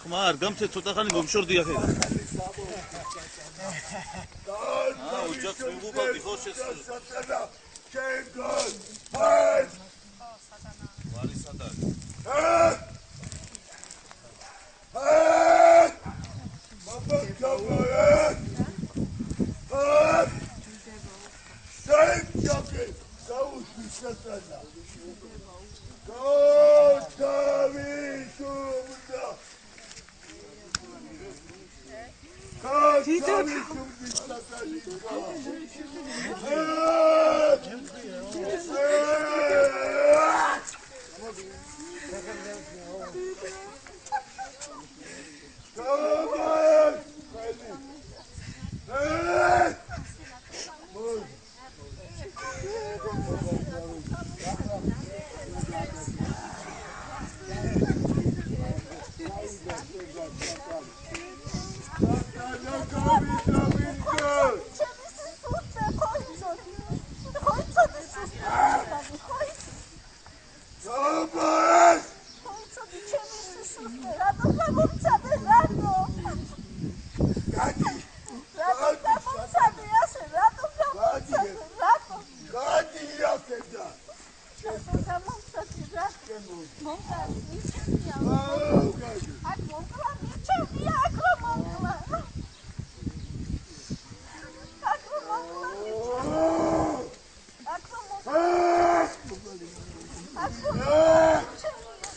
ხმარ გამცე ცოტა ხანი მომშორდი ახედა ოჯახ მიგუბავდი ხო შესაძლებელია ჩემგან ჰაი ვარი სადაა ჰაი მამა გამაა ჰაი საერთოდ საუში შესაძლა გავთავისუფლდა Go!